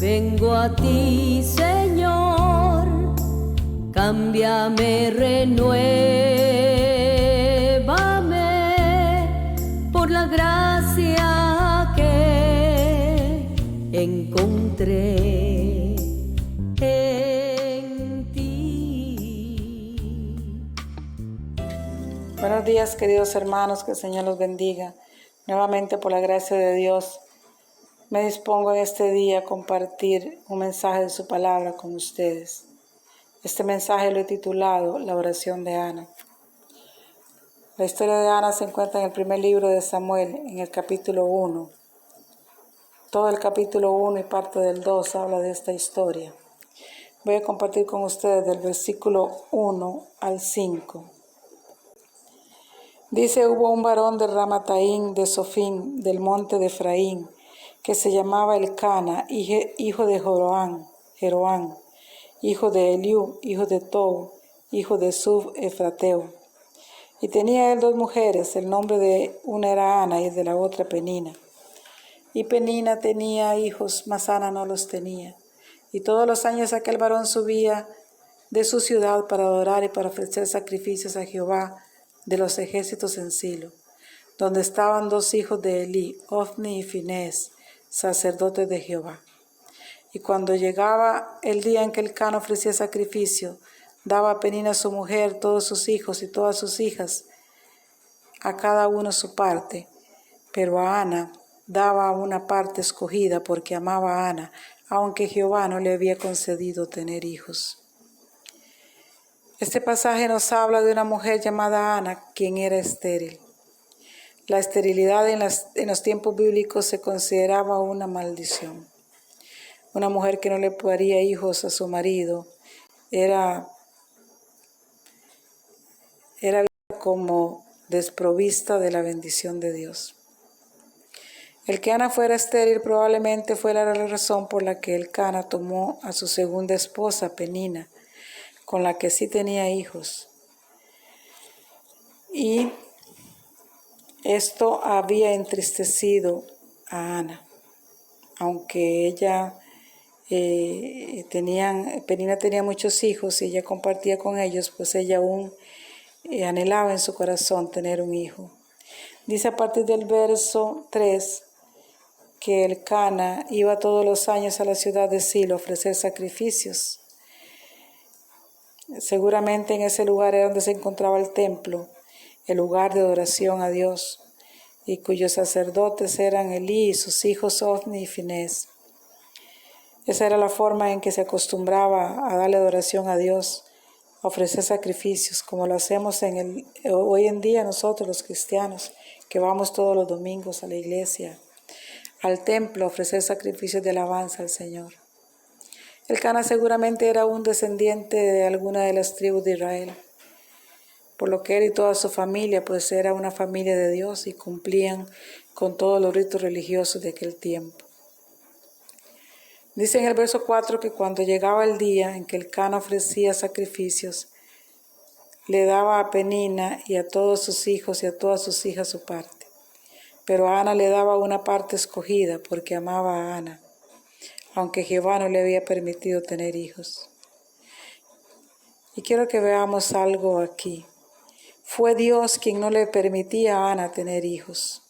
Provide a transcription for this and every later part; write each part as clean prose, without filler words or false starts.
Vengo a ti, Señor, cámbiame, renuévame por la gracia que encontré en ti. Buenos días, queridos hermanos, que el Señor los bendiga. Nuevamente, por la gracia de Dios, me dispongo en este día a compartir un mensaje de su palabra con ustedes. Este mensaje lo he titulado La oración de Ana. La historia de Ana se encuentra en el primer libro de Samuel, en el capítulo 1. Todo el capítulo 1 y parte del 2 habla de esta historia. Voy a compartir con ustedes del versículo 1 al 5. Dice: hubo un varón de Ramataim de Sofín, del monte de Efraín, que se llamaba Elcana, hijo de Jeroán, hijo de Eliú, hijo de Tou, hijo de Suf Efrateo. Y tenía él 2 mujeres, el nombre de una era Ana y de la otra Penina. Y Penina tenía hijos, mas Ana no los tenía. Y todos los años aquel varón subía de su ciudad para adorar y para ofrecer sacrificios a Jehová de los ejércitos en Silo, donde estaban 2 hijos de Elí, Ofni y Finés, sacerdotes de Jehová. Y cuando llegaba el día en que Elcana ofrecía sacrificio, daba a Penina su mujer, todos sus hijos y todas sus hijas, a cada uno su parte, pero a Ana daba una parte escogida, porque amaba a Ana, aunque Jehová no le había concedido tener hijos. Este pasaje nos habla de una mujer llamada Ana, quien era estéril. La esterilidad en los tiempos bíblicos se consideraba una maldición. Una mujer que no le daría hijos a su marido era vista como desprovista de la bendición de Dios. El que Ana fuera estéril probablemente fuera la razón por la que Elcana tomó a su segunda esposa, Penina, con la que sí tenía hijos. Y esto había entristecido a Ana, aunque Penina tenía muchos hijos y ella compartía con ellos, pues ella aún anhelaba en su corazón tener un hijo. Dice a partir del verso 3 que Elcana iba todos los años a la ciudad de Silo a ofrecer sacrificios. Seguramente en ese lugar era donde se encontraba el templo, el lugar de adoración a Dios, y cuyos sacerdotes eran Elí y sus hijos Ofni y Finés. Esa era la forma en que se acostumbraba a darle adoración a Dios, a ofrecer sacrificios, como lo hacemos hoy en día nosotros los cristianos, que vamos todos los domingos a la iglesia, al templo, a ofrecer sacrificios de alabanza al Señor. Elcana seguramente era un descendiente de alguna de las tribus de Israel, por lo que él y toda su familia pues era una familia de Dios y cumplían con todos los ritos religiosos de aquel tiempo. Dice en el verso 4 que cuando llegaba el día en que Elcana ofrecía sacrificios, le daba a Penina y a todos sus hijos y a todas sus hijas su parte. Pero a Ana le daba una parte escogida porque amaba a Ana, aunque Jehová no le había permitido tener hijos. Y quiero que veamos algo aquí. Fue Dios quien no le permitía a Ana tener hijos,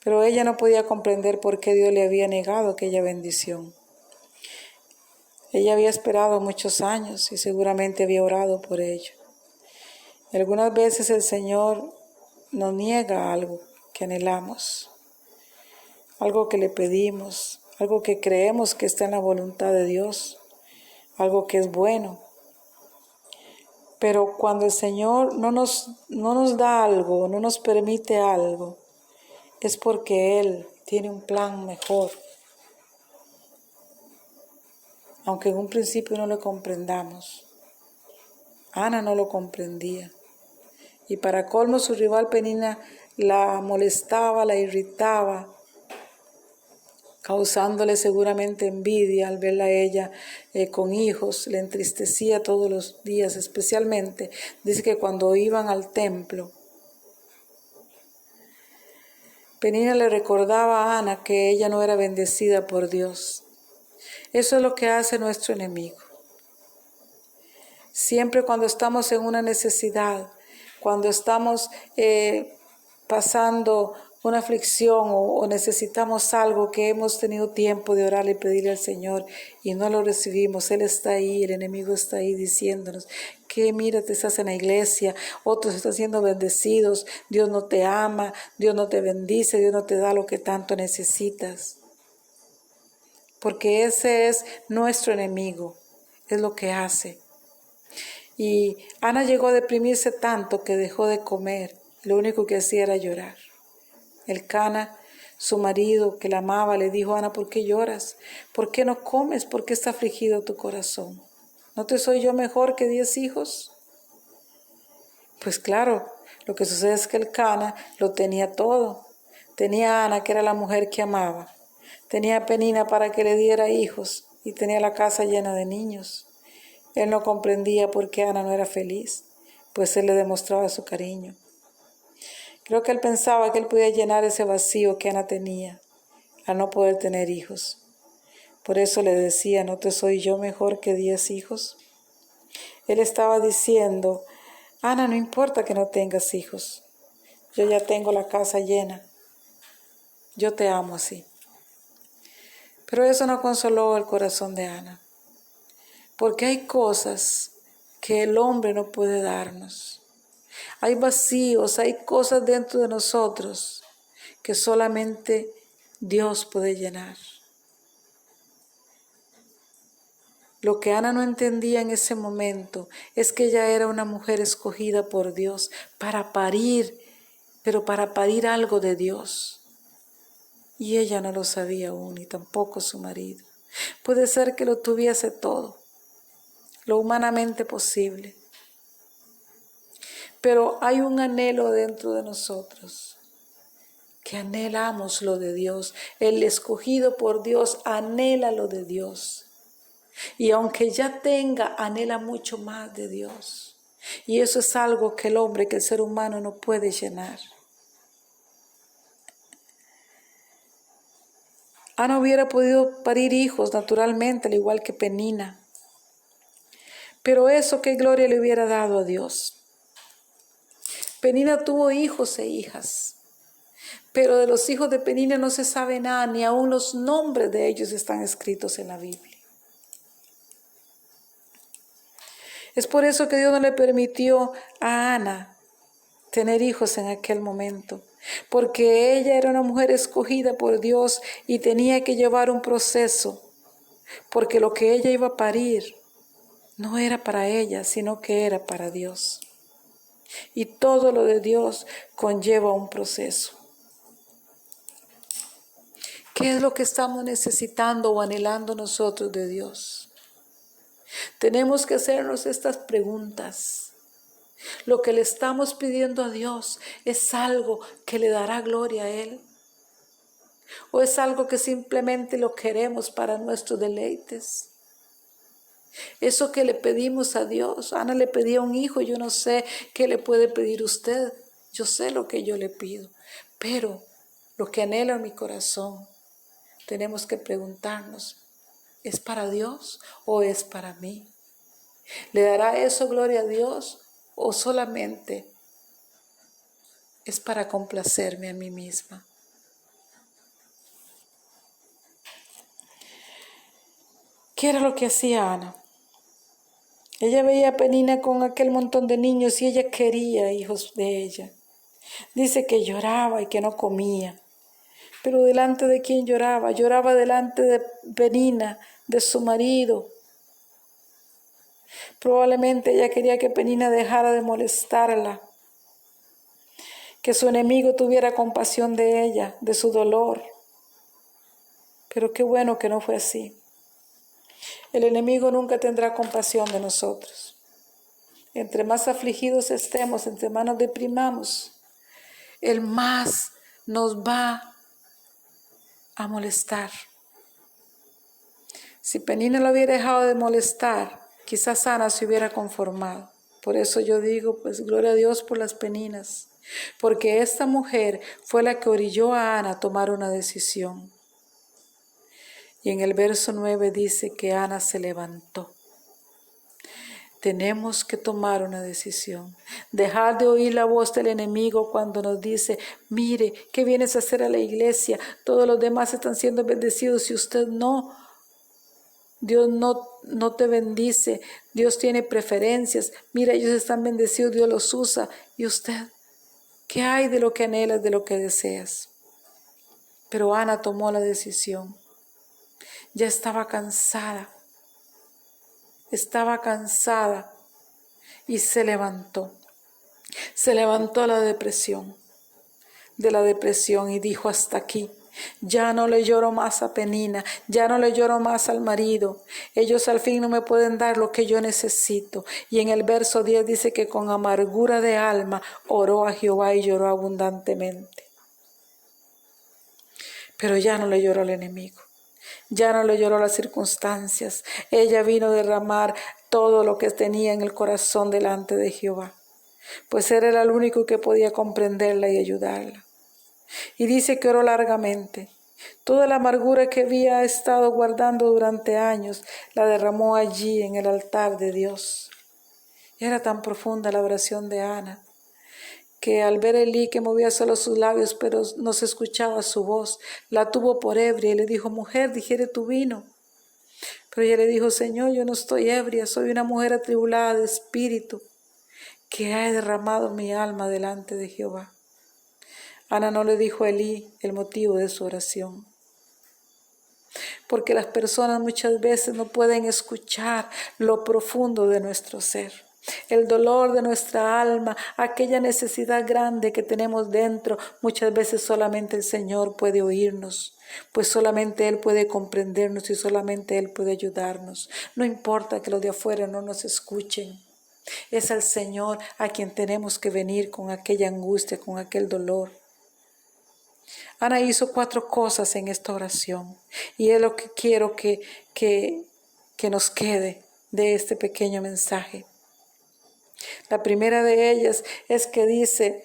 pero ella no podía comprender por qué Dios le había negado aquella bendición. Ella había esperado muchos años y seguramente había orado por ello. Y algunas veces el Señor nos niega algo que anhelamos, algo que le pedimos, algo que creemos que está en la voluntad de Dios, algo que es bueno. Pero cuando el Señor no nos da algo, no nos permite algo, es porque Él tiene un plan mejor. Aunque en un principio no lo comprendamos. Ana no lo comprendía. Y para colmo su rival Penina la molestaba, la irritaba, causándole seguramente envidia al verla a ella con hijos. Le entristecía todos los días, especialmente, dice que cuando iban al templo, Penina le recordaba a Ana que ella no era bendecida por Dios. Eso es lo que hace nuestro enemigo. Siempre cuando estamos en una necesidad, cuando estamos pasando una aflicción o necesitamos algo que hemos tenido tiempo de orar y pedirle al Señor y no lo recibimos, Él está ahí, el enemigo está ahí diciéndonos que mira, te estás en la iglesia, otros están siendo bendecidos, Dios no te ama, Dios no te bendice, Dios no te da lo que tanto necesitas. Porque ese es nuestro enemigo, es lo que hace. Y Ana llegó a deprimirse tanto que dejó de comer, lo único que hacía era llorar. Elcana, su marido que la amaba, le dijo: Ana, ¿por qué lloras? ¿Por qué no comes? ¿Por qué está afligido tu corazón? ¿No te soy yo mejor que 10 hijos? Pues claro, lo que sucede es que Elcana lo tenía todo. Tenía a Ana, que era la mujer que amaba. Tenía a Penina para que le diera hijos y tenía la casa llena de niños. Él no comprendía por qué Ana no era feliz, pues él le demostraba su cariño. Creo que él pensaba que él podía llenar ese vacío que Ana tenía al no poder tener hijos. Por eso le decía: ¿no te soy yo mejor que 10 hijos? Él estaba diciendo: Ana, no importa que no tengas hijos, yo ya tengo la casa llena, yo te amo así. Pero eso no consoló el corazón de Ana, porque hay cosas que el hombre no puede darnos. Hay vacíos, hay cosas dentro de nosotros que solamente Dios puede llenar. Lo que Ana no entendía en ese momento es que ella era una mujer escogida por Dios para parir, pero para parir algo de Dios. Y ella no lo sabía aún, y tampoco su marido. Puede ser que lo tuviese todo, lo humanamente posible. Pero hay un anhelo dentro de nosotros, que anhelamos lo de Dios. El escogido por Dios anhela lo de Dios. Y aunque ya tenga, anhela mucho más de Dios. Y eso es algo que el hombre, que el ser humano no puede llenar. Ana hubiera podido parir hijos naturalmente, al igual que Penina. Pero eso, ¿qué gloria le hubiera dado a Dios? Penina tuvo hijos e hijas, pero de los hijos de Penina no se sabe nada, ni aún los nombres de ellos están escritos en la Biblia. Es por eso que Dios no le permitió a Ana tener hijos en aquel momento, porque ella era una mujer escogida por Dios y tenía que llevar un proceso, porque lo que ella iba a parir no era para ella, sino que era para Dios. Y todo lo de Dios conlleva un proceso. ¿Qué es lo que estamos necesitando o anhelando nosotros de Dios? Tenemos que hacernos estas preguntas. ¿Lo que le estamos pidiendo a Dios es algo que le dará gloria a Él? ¿O es algo que simplemente lo queremos para nuestros deleites? Eso que le pedimos a Dios, Ana le pedía un hijo, yo no sé qué le puede pedir usted, yo sé lo que yo le pido, pero lo que anhelo en mi corazón, tenemos que preguntarnos, ¿es para Dios o es para mí? ¿Le dará eso gloria a Dios o solamente es para complacerme a mí misma? ¿Qué era lo que hacía Ana? Ella veía a Penina con aquel montón de niños y ella quería hijos de ella. Dice que lloraba y que no comía. Pero ¿delante de quién lloraba? Lloraba delante de Penina, de su marido. Probablemente ella quería que Penina dejara de molestarla, que su enemigo tuviera compasión de ella, de su dolor. Pero qué bueno que no fue así. El enemigo nunca tendrá compasión de nosotros. Entre más afligidos estemos, entre más nos deprimamos, el más nos va a molestar. Si Penina lo hubiera dejado de molestar, quizás Ana se hubiera conformado. Por eso yo digo, pues gloria a Dios por las Peninas, porque esta mujer fue la que orilló a Ana a tomar una decisión. Y en el verso 9 dice que Ana se levantó. Tenemos que tomar una decisión. Dejar de oír la voz del enemigo cuando nos dice, mire, ¿qué vienes a hacer a la iglesia? Todos los demás están siendo bendecidos y usted no. Dios no te bendice. Dios tiene preferencias. Mira, ellos están bendecidos, Dios los usa. ¿Y usted? ¿Qué hay de lo que anhelas, de lo que deseas? Pero Ana tomó la decisión. Ya estaba cansada. Estaba cansada y se levantó. Se levantó de la depresión y dijo hasta aquí. Ya no le lloro más a Penina, ya no le lloro más al marido. Ellos al fin no me pueden dar lo que yo necesito. Y en el verso 10 dice que con amargura de alma oró a Jehová y lloró abundantemente. Pero ya no le lloró al enemigo. Ya no le lloró las circunstancias. Ella vino a derramar todo lo que tenía en el corazón delante de Jehová, pues él era el único que podía comprenderla y ayudarla. Y dice que oró largamente. Toda la amargura que había estado guardando durante años la derramó allí en el altar de Dios. Y era tan profunda la oración de Ana, que al ver a Elí que movía solo sus labios, pero no se escuchaba su voz, la tuvo por ebria y le dijo, mujer, digiere tu vino. Pero ella le dijo, Señor, yo no estoy ebria, soy una mujer atribulada de espíritu, que ha derramado mi alma delante de Jehová. Ana no le dijo a Elí el motivo de su oración, porque las personas muchas veces no pueden escuchar lo profundo de nuestro ser. El dolor de nuestra alma, aquella necesidad grande que tenemos dentro, muchas veces solamente el Señor puede oírnos, pues solamente Él puede comprendernos y solamente Él puede ayudarnos. No importa que los de afuera no nos escuchen, es al Señor a quien tenemos que venir con aquella angustia, con aquel dolor. Ana hizo 4 cosas en esta oración y es lo que quiero que nos quede de este pequeño mensaje. La primera de ellas es que dice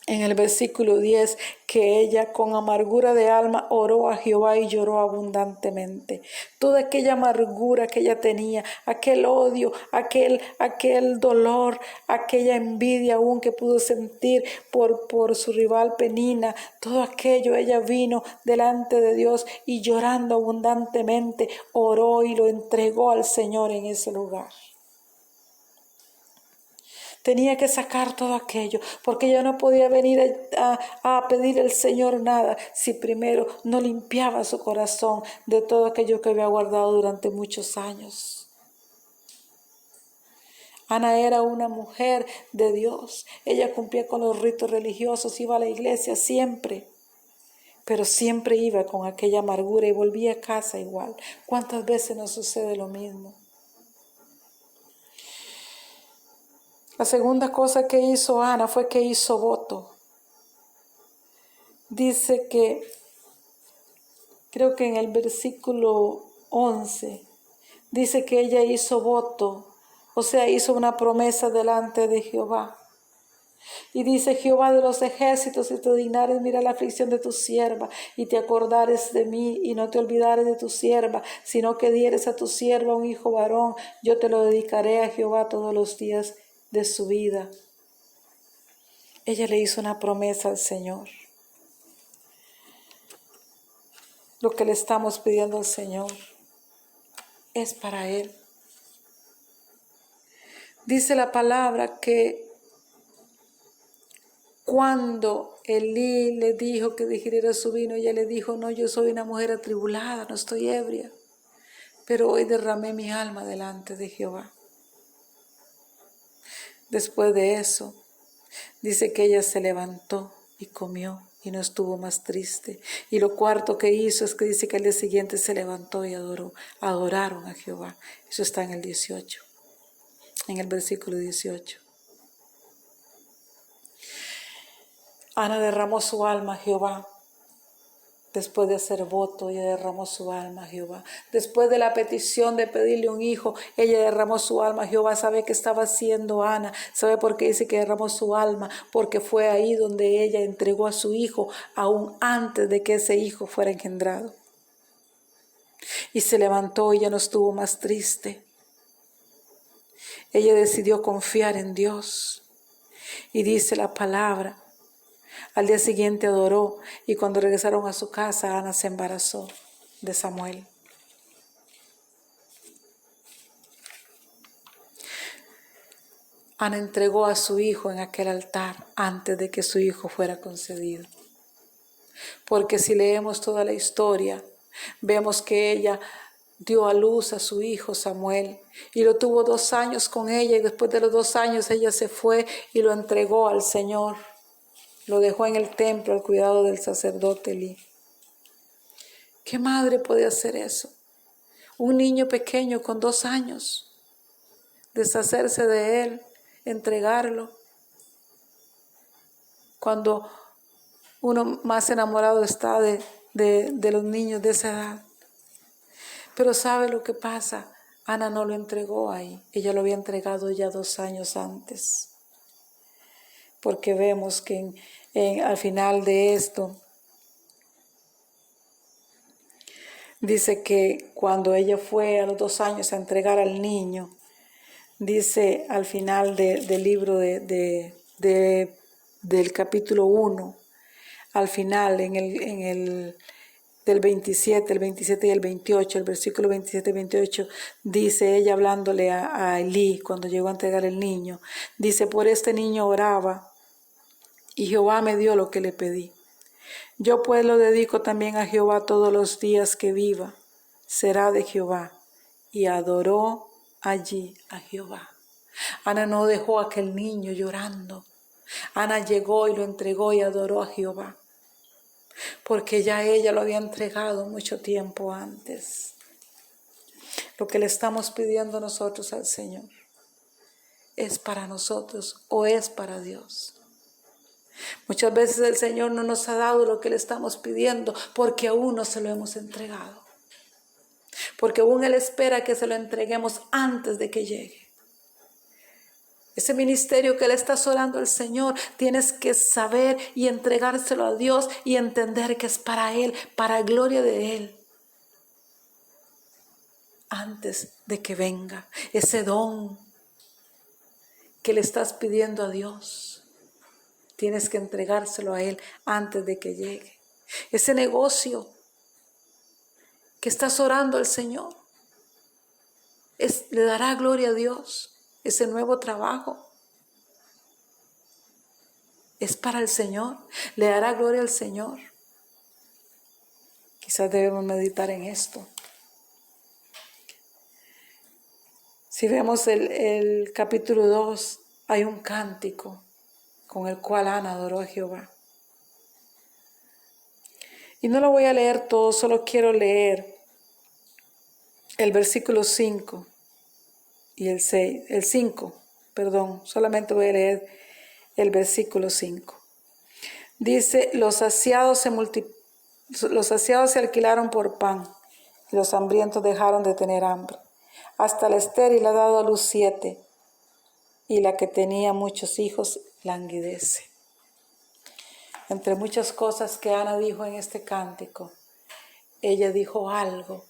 en el versículo 10 que ella con amargura de alma oró a Jehová y lloró abundantemente. Toda aquella amargura que ella tenía, aquel odio, aquel dolor, aquella envidia aún que pudo sentir por su rival Penina, todo aquello ella vino delante de Dios y llorando abundantemente oró y lo entregó al Señor en ese lugar. Tenía que sacar todo aquello, porque ella no podía venir a pedir al Señor nada si primero no limpiaba su corazón de todo aquello que había guardado durante muchos años. Ana era una mujer de Dios. Ella cumplía con los ritos religiosos, iba a la iglesia siempre, pero siempre iba con aquella amargura y volvía a casa igual. ¿Cuántas veces nos sucede lo mismo? La segunda cosa que hizo Ana fue que hizo voto. Dice que, creo que en el versículo 11, dice que ella hizo voto, o sea, hizo una promesa delante de Jehová. Y dice, Jehová de los ejércitos, si te dignares, mira la aflicción de tu sierva, y te acordares de mí, y no te olvidares de tu sierva, sino que dieres a tu sierva un hijo varón, yo te lo dedicaré a Jehová todos los días de su vida. Ella le hizo una promesa al Señor. Lo que le estamos pidiendo al Señor es para Él. Dice la palabra que cuando Elí le dijo que digiriera su vino, ella le dijo, no, yo soy una mujer atribulada, no estoy ebria, pero hoy derramé mi alma delante de Jehová. Después de eso, dice que ella se levantó y comió y no estuvo más triste. Y lo cuarto que hizo es que dice que al día siguiente se levantó y adoraron a Jehová. Eso está en el 18, en el versículo 18. Ana derramó su alma a Jehová. Después de hacer voto, ella derramó su alma a Jehová. Después de la petición de pedirle un hijo, ella derramó su alma a Jehová. ¿Sabe qué estaba haciendo Ana? ¿Sabe por qué dice que derramó su alma? Porque fue ahí donde ella entregó a su hijo, aún antes de que ese hijo fuera engendrado. Y se levantó y ya no estuvo más triste. Ella decidió confiar en Dios. Y dice la palabra, al día siguiente adoró y cuando regresaron a su casa, Ana se embarazó de Samuel. Ana entregó a su hijo en aquel altar antes de que su hijo fuera concebido. Porque si leemos toda la historia, vemos que ella dio a luz a su hijo Samuel y lo tuvo 2 años con ella, y después de los 2 años ella se fue y lo entregó al Señor. Lo dejó en el templo al cuidado del sacerdote Elí. ¿Qué madre puede hacer eso? Un niño pequeño con 2 años, deshacerse de él, entregarlo. Cuando uno más enamorado está de los niños de esa edad. Pero ¿sabe lo que pasa? Ana no lo entregó ahí. Ella lo había entregado ya 2 años antes. Porque vemos que al final de esto, dice que cuando ella fue a los 2 años a entregar al niño, dice al final del libro del capítulo 1, al final del 27, el 27 y el 28, el versículo 27 y 28, dice ella hablándole a Elí cuando llegó a entregar el niño, dice, por este niño oraba y Jehová me dio lo que le pedí. Yo pues lo dedico también a Jehová todos los días que viva, será de Jehová. Y adoró allí a Jehová. Ana no dejó a aquel niño llorando. Ana llegó y lo entregó y adoró a Jehová. Porque ya ella lo había entregado mucho tiempo antes. Lo que le estamos pidiendo nosotros al Señor, ¿es para nosotros o es para Dios? Muchas veces el Señor no nos ha dado lo que le estamos pidiendo porque aún no se lo hemos entregado. Porque aún Él espera que se lo entreguemos antes de que llegue. Ese ministerio que le estás orando al Señor, tienes que saber y entregárselo a Dios y entender que es para Él, para gloria de Él. Antes de que venga ese don que le estás pidiendo a Dios, tienes que entregárselo a Él antes de que llegue. Ese negocio que estás orando al Señor, le dará gloria a Dios. Ese nuevo trabajo es para el Señor, le dará gloria al Señor. Quizás debemos meditar en esto. Si vemos el capítulo 2, hay un cántico con el cual Ana adoró a Jehová. Y no lo voy a leer todo, solo quiero leer el versículo 5 y el 6, el 5, perdón, solamente voy a leer el versículo 5. Dice, los saciados se alquilaron por pan, y los hambrientos dejaron de tener hambre. Hasta la estéril ha dado a luz 7, y la que tenía muchos hijos languidece. Entre muchas cosas que Ana dijo en este cántico, ella dijo algo.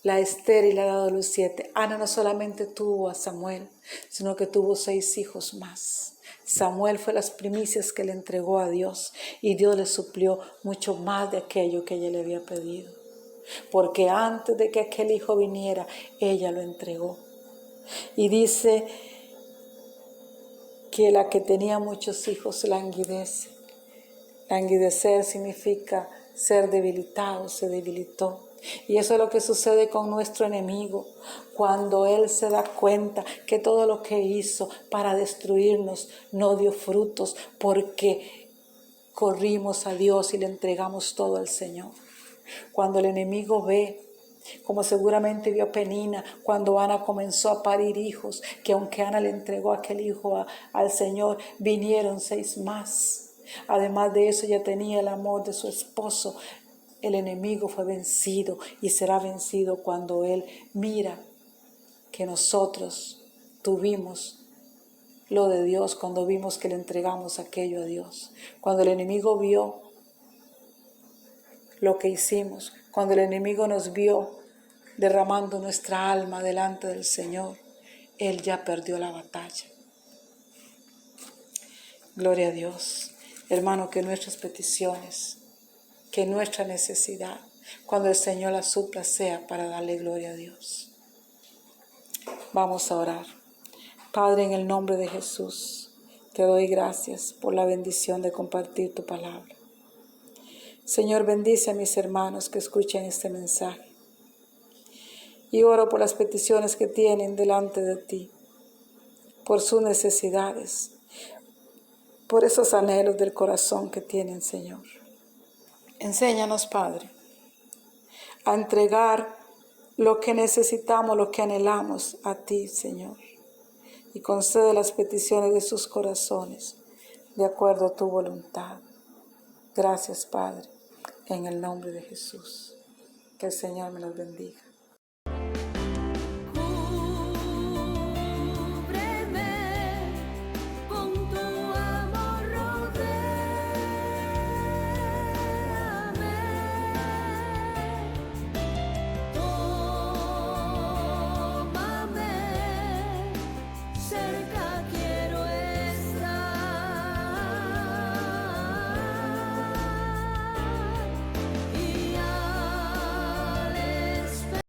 La estéril ha dado a luz 7. Ana no solamente tuvo a Samuel, sino que tuvo 6 hijos más. Samuel fue las primicias que le entregó a Dios y Dios le suplió mucho más de aquello que ella le había pedido. Porque antes de que aquel hijo viniera, ella lo entregó. Y dice que la que tenía muchos hijos languidece. Languidecer significa ser debilitado, se debilitó. Y eso es lo que sucede con nuestro enemigo, cuando él se da cuenta que todo lo que hizo para destruirnos no dio frutos, porque corrimos a Dios y le entregamos todo al Señor. Cuando el enemigo ve, como seguramente vio Penina cuando Ana comenzó a parir hijos, que aunque Ana le entregó aquel hijo al Señor, vinieron 6 más. Además de eso, ya tenía el amor de su esposo. El enemigo fue vencido y será vencido cuando él mira que nosotros tuvimos lo de Dios, cuando vimos que le entregamos aquello a Dios. Cuando el enemigo vio lo que hicimos, Cuando el enemigo nos vio derramando nuestra alma delante del Señor, Él ya perdió la batalla. Gloria a Dios. Hermano, que nuestras peticiones, que nuestra necesidad, cuando el Señor la supla, sea para darle gloria a Dios. Vamos a orar. Padre, en el nombre de Jesús, te doy gracias por la bendición de compartir tu palabra. Señor, bendice a mis hermanos que escuchen este mensaje. Y oro por las peticiones que tienen delante de ti, por sus necesidades, por esos anhelos del corazón que tienen, Señor. Enséñanos, Padre, a entregar lo que necesitamos, lo que anhelamos a ti, Señor. Y concede las peticiones de sus corazones de acuerdo a tu voluntad. Gracias, Padre, en el nombre de Jesús. Que el Señor me los bendiga.